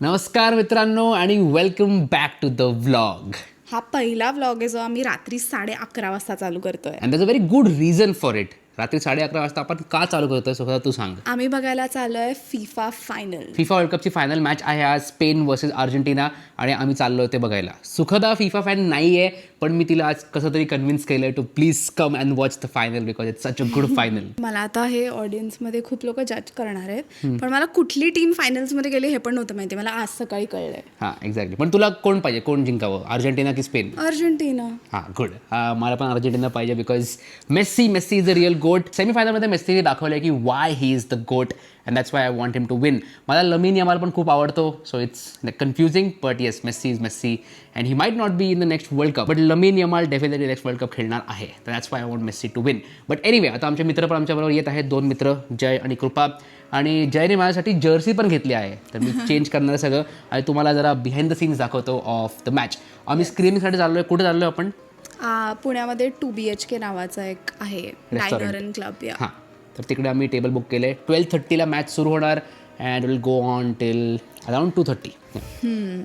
नमस्कार मित्रांनो आणि welcome back to the vlog. हा पहिला व्लॉग आहे जो आम्ही रात्री 11:30 वाजता चालू करतोय. And that's a very good reason for it. रात्री 11:30 वाजता आपण का चालू करतोय स्वतः तू सांग. आम्ही बघायला चाललोय फिफा फायनल. फिफा वर्ल्ड कपची फायनल मॅच आहे आज स्पेन वर्सेस अर्जेंटिना आणि आम्ही चाललोय ते बघायला. सुखदा फिफा फॅन नाही आहे पण मी तिला आज कसं तरी कन्व्हिन्स केलंय to please come and watch the final because it's such a good final. मला आता हे ऑडियन्समध्ये खूप लोक जज करणार आहेत पण मला कुठली टीम फायनल्समध्ये गेली हे पण नव्हतं माहिती. मला आज सकाळी कळलंय. हां एक्झॅक्टली. पण तुला कोण पाहिजे, कोण जिंकावं, अर्जेंटिना की स्पेन? अर्जेंटिना. हां गुड. मला पण अर्जेंटिना पाहिजे because Messi is a real goat. सेमीफायनलमध्ये मेस्सीने दाखवलं की why he is the goat and that's why I want him to win. मला लमीन यमाल पण खूप आवडतो so it's confusing but yes Messi is Messi and he might not be in the next world cup but Lamine Yamal definitely next world cup खेळणार आहे. That's why I want Messi to win. But anyway आता आमचे मित्र पण आमच्याबरोबर येत आहेत, दोन मित्र जय आणि कृपा. आणि जयने माझ्यासाठी जर्सी पण घेतली आहे तर मी चेंज करणार सगळं आणि तुम्हाला जरा बिहाइंड द सीन्स दाखवतो ऑफ द मॅच. आम्ही स्क्रीनिंगसाठी चाललो आहे. कुठे चाललो आहे आपण? पुण्यामध्ये 2BHK नावाचा एक आहे डायनर अँड क्लब. हां तर तिकडे आम्ही टेबल बुक केले. 12:30 मॅच सुरू होणार and will go on till around 2:30.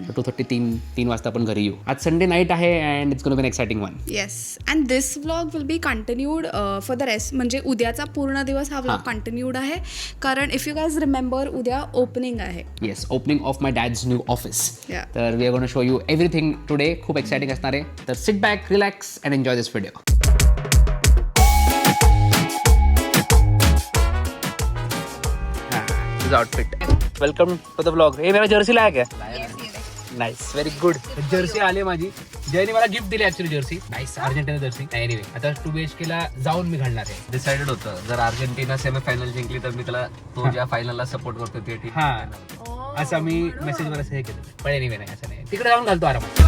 2:30 3 वाजता आपण घरी येऊ. आज संडे नाईट आहे and it's gonna be an exciting one. Yes and this vlog will be continued for the rest. म्हणजे उद्याचा पूर्ण दिवस हा व्लॉग कंटिन्यूड आहे कारण इफ यू गाईज रिमेंबर उद्या ओपनिंग आहे. Yes opening of my dad's new office. Yeah. तर we are gonna show you everything today. खूप एक्साइटिंग असणार आहे. तर sit back, relax and enjoy this video. Outfit. Welcome to the blog. हे मेरा Jersey लायक आहे. Nice, very good. जर्सी आली माझी. जयने मला गिफ्ट दिली actually Jersey. Nice Argentina Jersey. Anyway आता 2BHK ला जाऊन मी घालणार आहे. डिसाइडेड होतं जर अर्जेंटिना सेमीफायनल जिंकली तर मी त्याला तो ज्या फायनलला सपोर्ट करतो ते टीम. हां असं मी मेसेजवर असं हे केलं पण एनिवे नाही असं नाही. तिकडे जाऊन घालतो आरामात.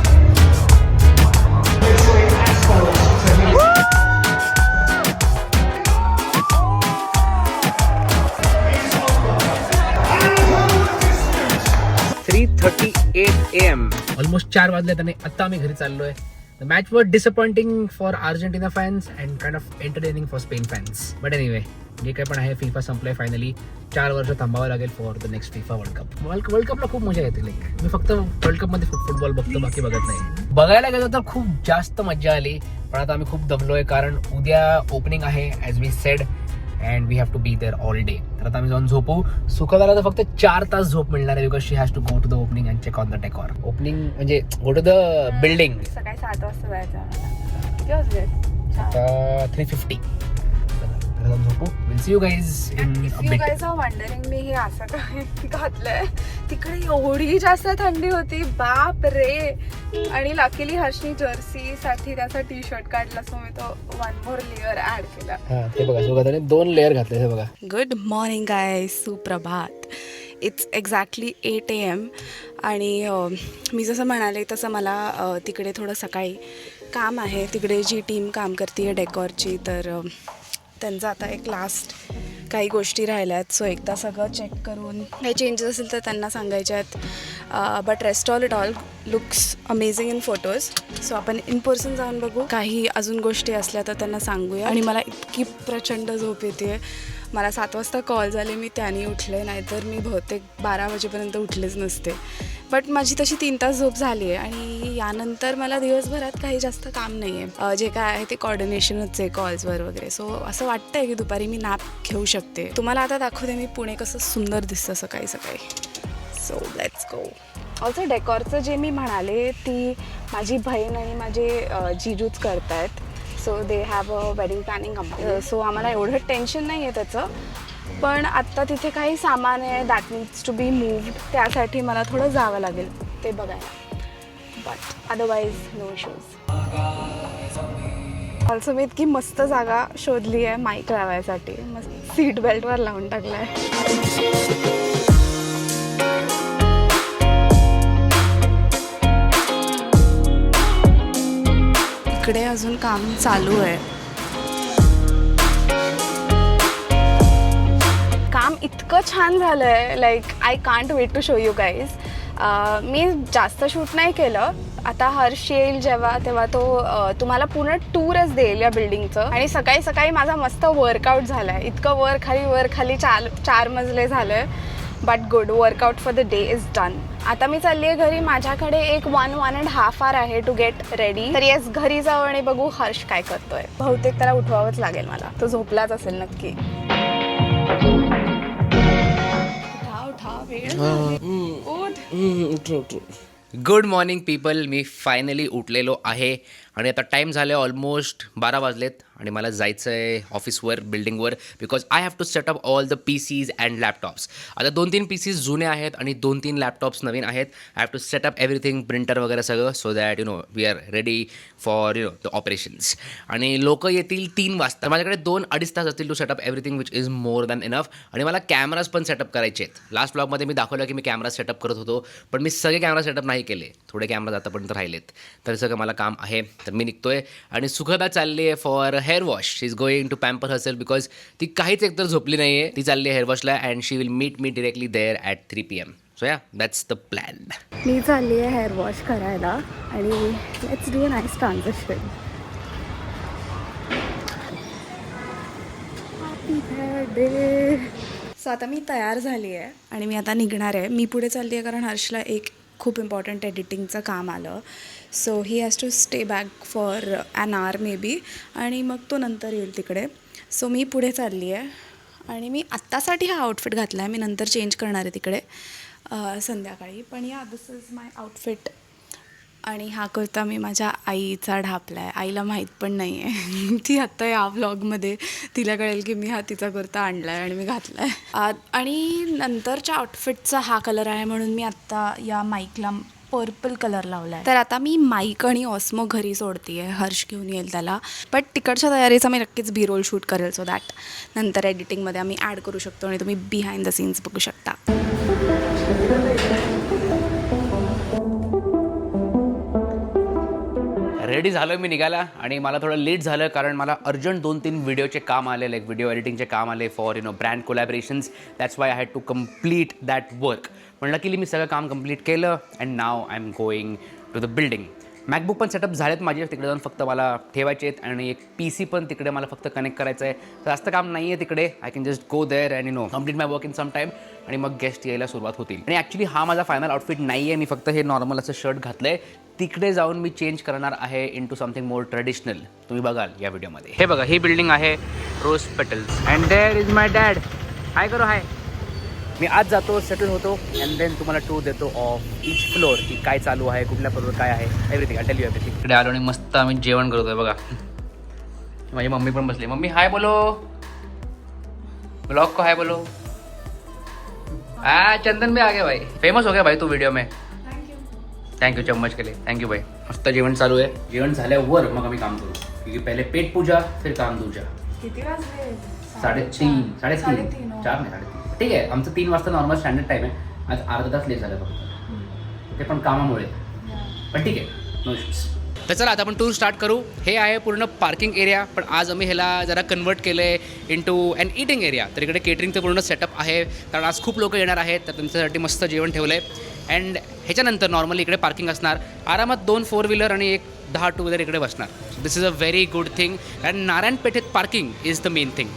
3:38 AM. ऑलमोस्ट 4 वाजले आणि आता आम्ही घरी चाललोय. The match was disappointing for Argentina fans and kind of entertaining for Spain fans. But anyway जे काय पण आहे फिफा संपलंय फायनली. 4 वर्ष थांबावं लागेल for the next FIFA world cup. World कपला खूप मजा येते. मी फक्त वर्ल्ड कपमध्ये फुटबॉल बघतो, बाकी बघत नाही. बघायला गेलो तर खूप जास्त मजा आली पण आता आम्ही खूप दमलोय कारण उद्या ओपनिंग आहे as we said and we have to be there all day. तर आता आम्ही जाऊन झोपू. सुखदाला तर फक्त 4 तास झोप मिळणार आहे because she has to go to the opening and check on the decor. Opening म्हणजे गो टू द बिल्डिंग. सकाळी 7 वाजता जायचं. किती वाजले? 3:50. जाऊन झोपू. Will see you guys in a bit. Wondering मी हे असं काय घातलंय. तिकडे एवढी जास्त थंडी होती बाप रे. आणि लकीली हर्षनी जर्सी साठी त्याचा टी-शर्ट काढला सो मी तो 1 मोर लेअर ऍड केला. ते बघा सुखदाने 2 लेअर घातले. हे बघा. गुड मॉर्निंग गाईज, सुप्रभात. इट्स एक्झॅक्टली 8 AM आणि मी जसं म्हणाले तसं मला तिकडे थोडं सकाळी काम आहे. तिकडे जी टीम काम करते आहे डेकॉरची तर त्यांचं आता एक लास्ट काही गोष्टी राहिल्या आहेत सो एकदा सगळं चेक करून काही चेंजेस असेल तर त्यांना सांगायचे आहेत. But rest all it all looks amazing in photos. So आपण इन पर्सन जाऊन बघू. काही अजून गोष्टी असल्या तर त्यांना सांगूया. आणि मला इतकी प्रचंड झोप येते. मला 7 वाजता कॉल झाले, मी त्याने उठले, नाहीतर मी बहुतेक 12 वाजेपर्यंत उठलेच नसते. बट माझी तशी 3 तास झोप झाली आहे आणि यानंतर मला दिवसभरात काही जास्त काम नाही आहे. जे काय आहे ते कॉर्डिनेशनच आहे कॉल्सवर वगैरे. सो असं वाटतं आहे की दुपारी मी नॅप घेऊ शकते. तुम्हाला आता दाखवते मी पुणे कसं सुंदर दिसतं सकाळी सकाळी. So let's go. ऑल्सो डेकॉरचं जे मी म्हणाले ती माझी बहीण आणि माझे जिजूच करत आहेत. So they have a wedding planning company. So आम्हाला एवढं टेन्शन नाही आहे त्याचं. पण आत्ता तिथे काही सामान आहे that needs to be moved. त्यासाठी मला थोडं जावं लागेल ते बघायला. But otherwise no issues. Also मी इतकी मस्त जागा शोधली आहे माईक लावायसाठी. मस्त सीट बेल्टवर लावून टाकलं आहे. इकडे अजून काम चालू आहे. काम इतकं छान झालं आहे like I can't wait to show you guys. मी जास्त शूट नाही केलं. आता हर्ष येईल जेव्हा तेव्हा तो तुम्हाला पूर्ण टूरच देईल या बिल्डिंगचं. आणि सकाळी सकाळी माझा मस्त वर्कआउट झाला आहे. इतकं वर खाली 4 मजले झालं आहे. But good workout for the day is done. आता मी चालली आहे घरी. माझ्याकडे एक 1.5 आवर आहे टू गेट रेडी. तर येस, घरी जाऊ आणि बघू हर्ष काय करतोय. बहुतेक त्याला उठवावंच लागेल मला. तो झोपलाच असेल नक्की. Good morning people. मी फायनली उठलेलो आहे आणि आता टाईम झाले ऑलमोस्ट 12 वाजलेत आणि मला जायचं आहे ऑफिसवर, बिल्डिंगवर, because I have to setup all the PCs and laptops. आता 2-3 PCs जुने आहेत आणि 2-3 लॅपटॉप्स नवीन आहेत. I have to set up everything, printer वगैरे सगळं, so that we are ready for the operations. आणि लोक येतील 3 वाजता. माझ्याकडे 2-2.5 तास असतील to set up everything, which is more than enough. आणि मला कॅमेराज पण सेटअप करायचे आहेत. लास्ट ब्लॉगमध्ये मी दाखवलं की मी कॅमेरा सेटअप करत होतो, पण मी सगळे कॅमेरा सेटअप नाही केले. थोडे कॅमेराज आतापर्यंत राहिलेत. तर सगळं मला काम आहे. तर मी निघतोय आणि सुखदा चालली आहे for hair wash. She is going to pamper herself because ती काहीच एकतर झोपली नाही आहे. ती चालली आहे हेअर वॉशला and she will meet me directly there at 3 PM. So yeah, that's the plan. मी चालली आहे हेअर वॉश करायला आणि let's do a nice transition. So आता मी तयार झाली आहे आणि मी आता निघणार आहे. मी पुढे चालली आहे कारण हर्षला एक खूप इम्पॉर्टंट एडिटिंगचं काम आलं. So he has to stay back for an hour maybe आणि मग तो नंतर येईल तिकडे. सो मी पुढे चालली आहे आणि मी आत्तासाठी हा आउटफिट घातला आहे. मी नंतर चेंज करणार आहे तिकडे संध्याकाळी. पण या, दिस इज माय आउटफिट. आणि हा कुर्ता मी माझ्या आईचा ढापला आहे. आईला माहीत पण नाही आहे. ती आत्ता या व्लॉगमध्ये तिला कळेल की मी हा तिचा कुर्ता आणला आहे आणि मी घातला आहे. आणि नंतरच्या आउटफिटचा हा कलर आहे म्हणून मी आत्ता या माईकला पर्पल कलर लावला आहे. तर आता मी माईक आणि ऑस्मो घरी सोडते आहे. हर्ष घेऊन येईल त्याला. बट तिकडच्या तयारीचा मी नक्कीच B-roll शूट करेल, सो दॅट नंतर एडिटिंगमध्ये आम्ही ॲड करू शकतो आणि तुम्ही बिहाइंड द सीन्स बघू शकता. रेडी झालो मी निघायला आणि मला थोडं लेट झालं कारण मला अर्जंट 2-3 व्हिडिओचे काम आले, लाईक व्हिडिओ एडिटिंगचे काम आले for brand collaborations. That's why I had to complete that work. पण लकीली मी सगळं काम कंप्लीट केलं and now I am going to the building. MacBook पण सेटअप झालेत माझे, तिकडे जाऊन फक्त मला ठेवायचे आहेत आणि एक PC पण तिकडे मला फक्त कनेक्ट करायचं आहे. जास्त काम नाही आहे तिकडे. I can just go there and complete my work in some time आणि मग गेस्ट यायला सुरुवात होतील. आणि ॲक्च्युली हा माझा फायनल आउटफिट नाही आहे. मी फक्त हे नॉर्मल असं शर्ट घातलं आहे. तिकडे जाऊन मी चेंज करणार आहे into something more traditional. तुम्ही बघाल या व्हिडिओमध्ये. हे बघा, ही बिल्डिंग आहे rose petals and there is my dad. Hi करो हाय. मी आज जातो, सेटल होतो अँड देन तुम्हाला टूर देतो ऑफ इच फ्लोअर की काय चालू आहे, कुठल्या फ्लोअर काय आहे, everything. I tell you everything. इकडे आलो आणि मस्त आम्ही जेवण करतोय बघा. माझी मम्मी पण बसली. मम्मी हाय बोलो, ब्लॉग को हाय बोलो. चंदन भी आ गया भाई, फेमस हो गया भाई तू वीडियो में. थँक्यू चम्मच के लिए. थँक्यू भाई. मस्त जेवण चालू आहे. जेवण झाल्यावर मग आम्ही काम करू क्योंकि पहिले पेट पूजा फिर काम दूजा. किती वाजले? 3:30 4:30 3:30. ठीक आहे, आमचं 3 वाजता नॉर्मल स्टँडर्ड टाईम आहे. आज अर्धा तास लेट झालं फक्त, ते पण कामामुळे. पण ठीक आहे, नो इश्यूज. तर चला आता आपण टूर स्टार्ट करू. हे आहे पूर्ण पार्किंग एरिया, पण आज आम्ही ह्याला जरा कन्वर्ट केलं आहे इंटू अॅन ईटिंग एरिया. तर इकडे केटरिंगचं पूर्ण सेटअप आहे कारण आज खूप लोक येणार आहेत, तर त्यांच्यासाठी मस्त जेवण ठेवलं आहे. अँड ह्याच्यानंतर नॉर्मली इकडे पार्किंग असणार. आरामात 2 4 व्हीलर आणि एक 10 2 व्हीलर इकडे बसणार. This is a very good thing and नारायणपेठेत parking is the main thing.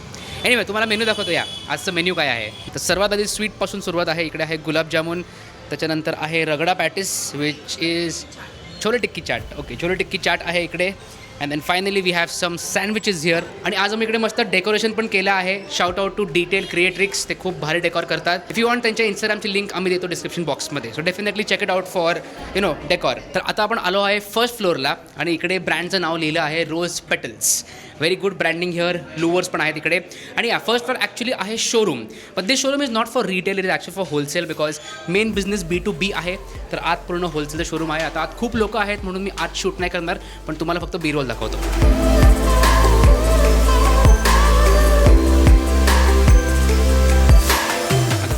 Anyway, तुम्हाला मेन्यू दाखवतो या. आजचं मेन्यू काय आहे. तर सर्वात आधी स्वीटपासून सुरुवात आहे. इकडे आहे गुलाबजामुन, त्याच्यानंतर आहे ragda patties which is chole tikki chaat. Okay, chole tikki chaat आहे इकडे. And then finally we have some sandwiches here. आणि आज आम्ही इकडे मस्त डेकोरेशन पण केलं आहे. Shout out to Detail Creatrix, ते खूप भारी डेकॉर करतात. इफ यू वॉन्ट त्यांच्या इंस्टाग्रामची लिंक आम्ही देतो डिस्क्रिप्शन बॉक्समध्ये, so definitely check it out for decor. तर आता आपण आलो आहे फर्स्ट फ्लोअरला आणि इकडे ब्रँडचं नाव लिहिलं आहे rose petals. Very good branding here. Louvers पण आहेत इकडे. आणि या फर्स्ट फ्लोअर ॲक्च्युली आहे showroom, but this showroom is not for retail, it is actually for wholesale because main business B2B आहे. तर आत पूर्ण होलसेलचं शोरूम आहे. आता आत खूप लोक आहेत म्हणून मी आत शूट नाही करणार, पण तुम्हाला फक्त B-roll दाखवतो.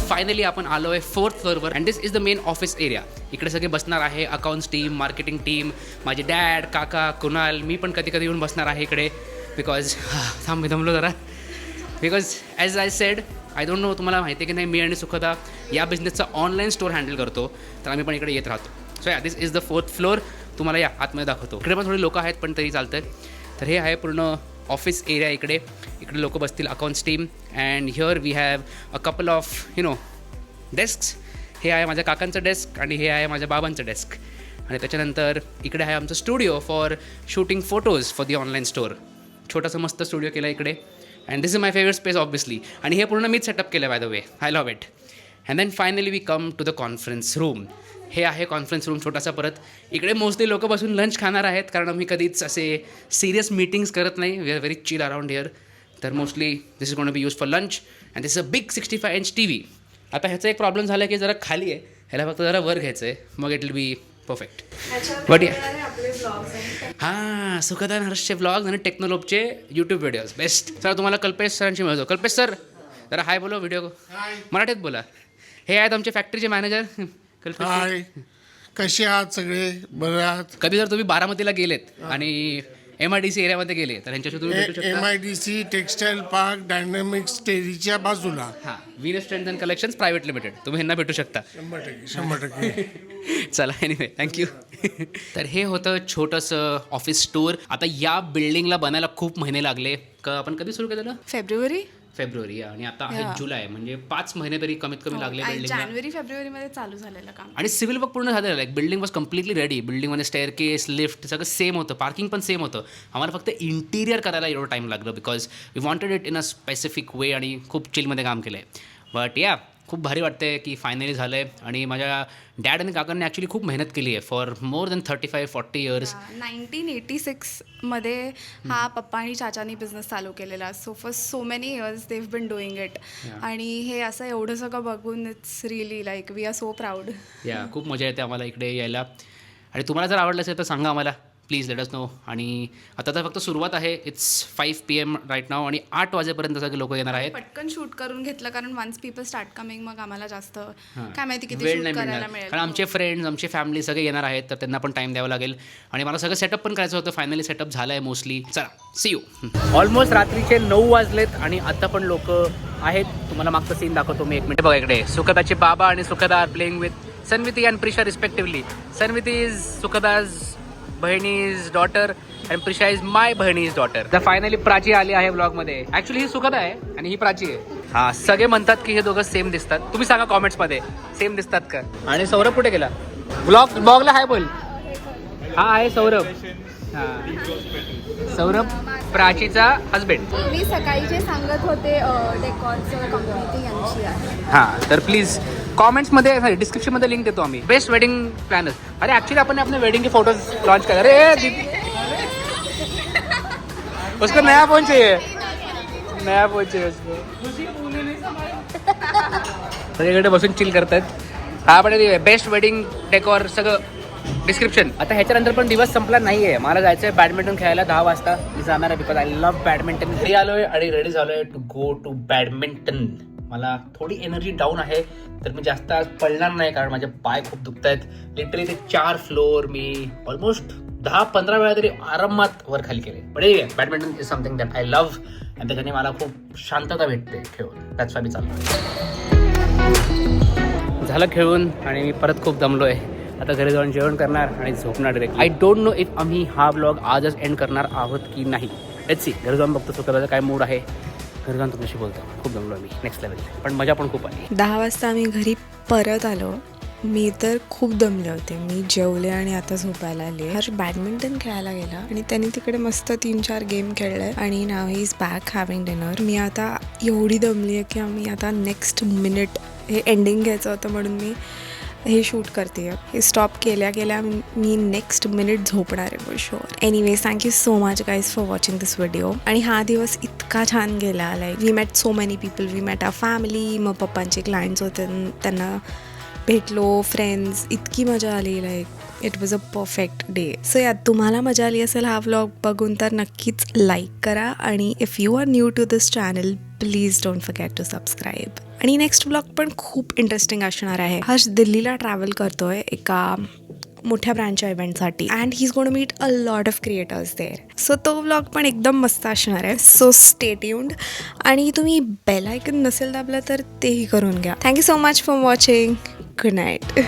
फायनली आपण आलो आहे 4th फ्लोअरवर and this is the main office area. इकडे सगळे बसणार आहे अकाउंट्स टीम, मार्केटिंग टीम, माझे डॅड, काका, कुणाल. मी पण कधी कधी येऊन बसणार आहे इकडे बिकॉज थांब मी दमलो जरा. Because as I said, I don't know तुम्हाला माहिती आहे की नाही, मी आणि सुखदा या बिझनेसचा ऑनलाईन स्टोअर हँडल करतो, तर आम्ही पण इकडे येत राहतो. सो या, दिस इज द 4th फ्लोअर. तुम्हाला या आतमध्ये दाखवतो. इकडे पण थोडी लोकं आहेत पण तरी चालतं. तर हे आहे पूर्ण ऑफिस एरिया. इकडे लोक बसतील accounts team. And here we have a couple of desks. हे आहे माझ्या काकांचं डेस्क आणि हे आहे माझ्या बाबांचं डेस्क. आणि त्याच्यानंतर इकडे आहे आमचं studio for shooting photos for the online store. छोटासा मस्त स्टुडिओ केला इकडे. And this is my favourite space obviously. आणि हे पूर्ण मीच सेटअप केलं by the way. I love it. And then finally we come to the conference room. हे आहे कॉन्फरन्स रूम छोटासा. परत इकडे मोस्टली लोक बसून लंच खाणार आहेत, कारण आम्ही कधीच असे सिरियस मीटिंग्स करत नाही. We are very chill around here. तर mostly this is gonna be use for lunch. And this is a big 65 inch TV. आता ह्याचा एक प्रॉब्लेम झाला आहे की जरा खाली आहे, ह्याला फक्त जरा वर घ्यायचं आहे, मग it will be perfect. But हां, सुखदान हर्षचे व्लॉग्स आणि टेक्नोलोपचे यूट्यूब व्हिडिओज बेस्ट. सर तुम्हाला कल्पेश सरांशी मिळतो. कल्पेश सर जरा हाय बोलो, व्हिडिओ मराठीत बोला. हे आहेत आमचे फॅक्टरीचे मॅनेजर कल्पेश. हाय, कसे आहात सगळे? बरं आहात? कधी जर तुम्ही बारामतीला गेलेत आणि MIDC एरियामध्ये गेले तर ह्यांच्याशी तुम्ही भेटू शकता. MIDC टेक्सटाईल पार्क डायनामिक्स टेरीच्या बाजूला. हां, Venus trends and collections private limited. तुम्ही ह्यांना भेटू शकता. 100%. चला एनिवे थँक्यू. तर हे होतं छोटंसं ऑफिस स्टोअर. आता या बिल्डिंगला बनायला खूप महिने लागले. आपण कधी सुरू केलं? फेब्रुवारी. आणि आता आहे जुलै, म्हणजे 5 महिने तरी कमीत कमी लागले बिल्डिंगला. जानेवारी फेब्रुवारीमध्ये चालू झालेलं काम. आणि सिव्हिल वर्क पूर्ण झालेलं आहे. Building was completely ready. बिल्डिंगमध्ये स्टेअरकेस, लिफ्ट सगळं सेम होतं. पार्किंग पण सेम होतं. आम्हाला फक्त इंटिरियर करायला एवढं टाईम लागलं because we wanted it in a specific way आणि खूप चिलमध्ये काम केलं आहे. बट या खूप भारी वाटते की फायनली झालं आहे. आणि माझ्या डॅड आणि काकांनी ॲक्च्युली खूप मेहनत केली आहे फॉर मोर दॅन 35-40 इयर्स. 1986मध्ये हा पप्पा आणि चाचानी बिझनेस चालू केलेला. So for so many years they've been doing it. आणि हे असं एवढं सगळं बघून it's really like we are so proud. या खूप मजा येते आम्हाला इकडे यायला. आणि तुम्हाला जर आवडलं असेल तर सांगा आम्हाला, प्लीज लेट अस नो. आणि आता तर फक्त सुरुवात आहे. इट्स 5 PM राईट नाव आणि 8 वाजेपर्यंत सगळे लोक येणार आहेत. पटकन शूट करून घेतलं कारण वन्स पीपल स्टार्ट कमिंग मग आम्हाला जास्त काय माहिती किती वेळ शूट नाही करायला मिळणार, मिळेल. कारण आमचे फ्रेंड्स, आमची फॅमिली सगळे येणार आहेत, तर त्यांना पण टाईम द्यावा लागेल. आणि मला सगळं सेटअप पण करायचं होतं. फायनली सेटअप झालं आहे मोस्टली. चला सी यू. ऑलमोस्ट रात्रीचे 9 वाजलेत आणि आता पण लोक आहेत. तुम्हाला मागचं सीन दाखवतो मी. 1 मिनिट बघा इकडे. सुखदाचे बाबा आणि Sukhada are playing with Sanviti and Prisha respectively. Sanviti is Sukhada's बहिणीज daughter and Prisha is my बहिणीज डॉटर. तर फायनली प्राची आली आहे ब्लॉगमध्ये. ॲक्च्युली ही सुखदा आहे आणि ही प्राची आहे. हां, सगळे म्हणतात की हे दोघं सेम दिसतात. तुम्ही सांगा कॉमेंट्समध्ये सेम दिसतात का. आणि सौरभ कुठे गेला? ब्लॉगला हाय बोल. हा आहे सौरभ. हां, सौरभ प्राचीचा हजबंड. मी सकाळी जे सांगत होते डेकॉरचं कंपनी यांची आहे. हां, तर प्लीज कॉमेंट्समध्ये डिस्क्रिप्शनमध्ये लिंक देतो आम्ही. Best wedding planners. अरे ॲक्च्युली आपण अपने वेडिंग के फोटोज लॉन्च कर. अरे दीदी उसको नया फोन चाहिए उसको. सगळीकडे बसून चिल करतात. हा पण बेस्ट वेडिंग डेकॉर सगळं डिस्क्रिप्शन. आता ह्याच्यानंतर पण दिवस संपला नाही आहे. मला जायचं आहे बॅडमिंटन खेळायला 10 वाजता. मी जाणार आहे बिकॉज आय लव्ह बॅडमिंटन. घरी आलो आहे आणि रेडी झालो आहे टू गो टू बॅडमिंटन. मला थोडी एनर्जी डाऊन आहे, तर मी जास्त आज पळणार नाही कारण माझे पाय खूप दुखत आहेत. लिटरली ते 4 फ्लोअर मी ऑलमोस्ट 10-15 वेळा तरी आरामात वर खाली केले. पण badminton is something that I love आणि त्याच्याने मला खूप शांतता भेटते खेळून. दॅट्स वाय मी चाललो. झालं खेळून आणि मी परत खूप दमलो आहे. आता घरी जाऊन जेवण करणार आणि झोपणार direct. I don't know if आम्ही हा ब्लॉग आजच एंड करणार आहोत की नाही. Let's see. घरी जाऊन बघतो सुखदाचा काय मूड आहे. घरी जाऊन तुमच्याशी बोलतो. खूप जमलो आम्ही नेक्स्ट लेवल. पण मजा पण खूप आली. 10 वाजता आम्ही घरी परत आलो. मी तर खूप दमले होते. मी जेवले आणि आता झोपायला आले. हर्ष बॅडमिंटन खेळायला गेला आणि त्यांनी तिकडे मस्त 3-4 गेम खेळले आणि नाव he is back having dinner. मी आता एवढी दमली आहे की आम्ही आता नेक्स्ट मिनिट हे एंडिंग घ्यायचं होतं म्हणून मी हे शूट करते. हे स्टॉप केल्या मी नेक्स्ट मिनिट झोपणार आहे for sure. Anyways thank you so much guys for watching this video. आणि हा दिवस इतका छान गेला. Like we met so many people. We met our family. मग पप्पांचे क्लायंट्स होते त्यांना भेटलो. फ्रेंड्स. इतकी मजा आली. Like it was a perfect day. So यात तुम्हाला मजा आली असेल हा व्लॉग बघून तर नक्कीच लाईक करा. आणि if you are new to this channel please don't forget to subscribe. आणि नेक्स्ट ब्लॉग पण खूप इंटरेस्टिंग असणार आहे. हर्ष दिल्लीला ट्रॅव्हल करतोय एका मोठ्या ब्रँडच्या इव्हेंटसाठी and he is going to meet a lot of creators there. So तो व्लॉग पण एकदम मस्त असणार आहे. So stay tuned. आणि तुम्ही बेल आयकन नसेल दाबलं तर तेही करून घ्या. Thank you so much for watching. Good night.